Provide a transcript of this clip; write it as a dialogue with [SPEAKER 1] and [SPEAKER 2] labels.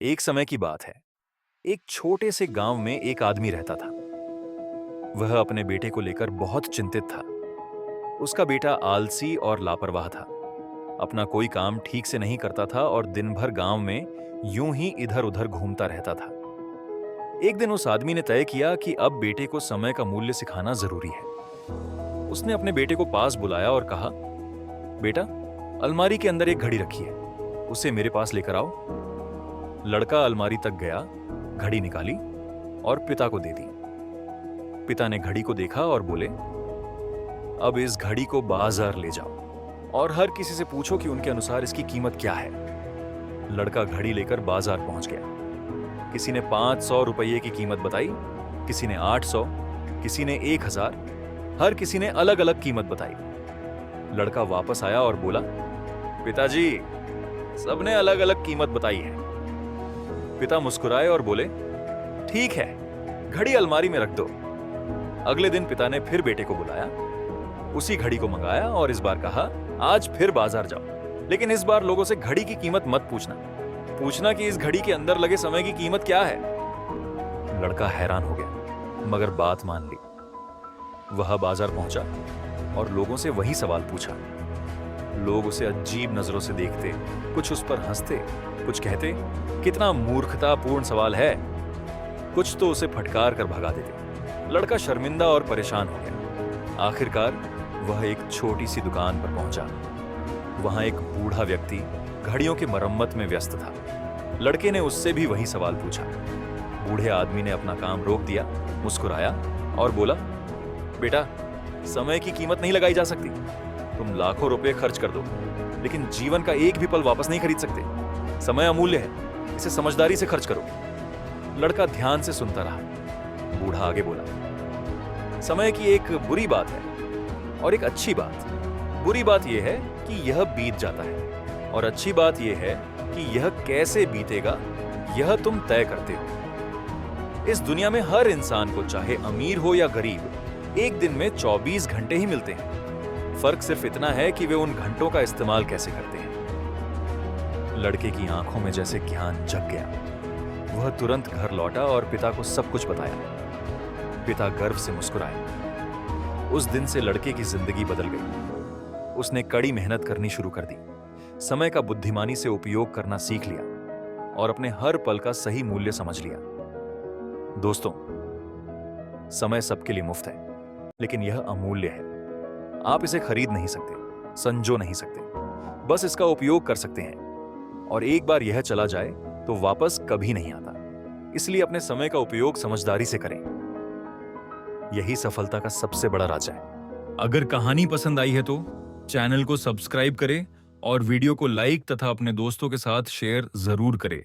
[SPEAKER 1] एक समय की बात है। एक छोटे से गांव में एक आदमी रहता था। वह अपने बेटे को लेकर बहुत चिंतित था। उसका बेटा आलसी और लापरवाह था। अपना कोई काम ठीक से नहीं करता था और दिन भर गांव में यूं ही इधर उधर घूमता रहता था। एक दिन उस आदमी ने तय किया कि अब बेटे को समय का मूल्य सिखाना जरूरी है। उसने अपने बेटे को पास बुलाया और कहा, बेटा, अलमारी के अंदर एक घड़ी रखी है, उसे मेरे पास लेकर आओ। लड़का अलमारी तक गया, घड़ी निकाली और पिता को दे दी। पिता ने घड़ी को देखा और बोले, अब इस घड़ी को बाजार ले जाओ और हर किसी से पूछो कि उनके अनुसार इसकी कीमत क्या है। लड़का घड़ी लेकर बाजार पहुंच गया। किसी ने 500 रुपये की कीमत बताई, किसी ने 800, किसी ने 1000। हर किसी ने अलग अलग कीमत बताई। लड़का वापस आया और बोला, पिताजी, सबने अलग अलग कीमत बताई है। पिता मुस्कुराए और बोले, ठीक है, घड़ी अलमारी में रख दो। अगले दिन पिता ने फिर बेटे को बुलाया, उसी घड़ी को मंगाया और इस बार कहा, आज फिर बाजार जाओ, लेकिन इस बार लोगों से घड़ी की कीमत मत पूछना। पूछना कि इस घड़ी के अंदर लगे समय की कीमत क्या है। लड़का हैरान हो गया, मगर बात मान ली। वह बाजार पहुंचा और लोगों से वही सवाल पूछा। लोग उसे अजीब नजरों से देखते, कुछ उस पर हंसते, कुछ कहते, कितना मूर्खतापूर्ण सवाल है। कुछ तो उसे फटकार कर भगा देते। लड़का शर्मिंदा और परेशान हो गया। आखिरकार वह एक छोटी सी दुकान पर पहुंचा। वहां एक बूढ़ा व्यक्ति घड़ियों की मरम्मत में व्यस्त था। लड़के ने उससे भी वही सवाल पूछा। बूढ़े आदमी ने अपना काम रोक दिया, मुस्कुराया और बोला, बेटा, समय की कीमत नहीं लगाई जा सकती। तुम लाखों रुपए खर्च कर दो, लेकिन जीवन का एक भी पल वापस नहीं खरीद सकते। समय अमूल्य है, इसे समझदारी से खर्च करो। लड़का ध्यान से सुनता रहा। बूढ़ा आगे बोला, समय की एक बुरी बात है और एक अच्छी बात। बुरी बात यह है कि यह बीत जाता है और अच्छी बात यह है कि यह कैसे बीतेगा, यह तुम तय करते हो। इस दुनिया में हर इंसान को, चाहे अमीर हो या गरीब, एक दिन में 24 घंटे ही मिलते हैं। फर्क सिर्फ इतना है कि वे उन घंटों का इस्तेमाल कैसे करते हैं। लड़के की आंखों में जैसे ज्ञान जग गया। वह तुरंत घर लौटा और पिता को सब कुछ बताया। पिता गर्व से मुस्कुराए। उस दिन से लड़के की जिंदगी बदल गई। उसने कड़ी मेहनत करनी शुरू कर दी, समय का बुद्धिमानी से उपयोग करना सीख लिया और अपने हर पल का सही मूल्य समझ लिया। दोस्तों, समय सबके लिए मुफ्त है, लेकिन यह अमूल्य है। आप इसे खरीद नहीं सकते, संजो नहीं सकते, बस इसका उपयोग कर सकते हैं। और एक बार यह चला जाए तो वापस कभी नहीं आता। इसलिए अपने समय का उपयोग समझदारी से करें। यही सफलता का सबसे बड़ा राज है।
[SPEAKER 2] अगर कहानी पसंद आई है तो चैनल को सब्सक्राइब करें और वीडियो को लाइक तथा अपने दोस्तों के साथ शेयर जरूर करें।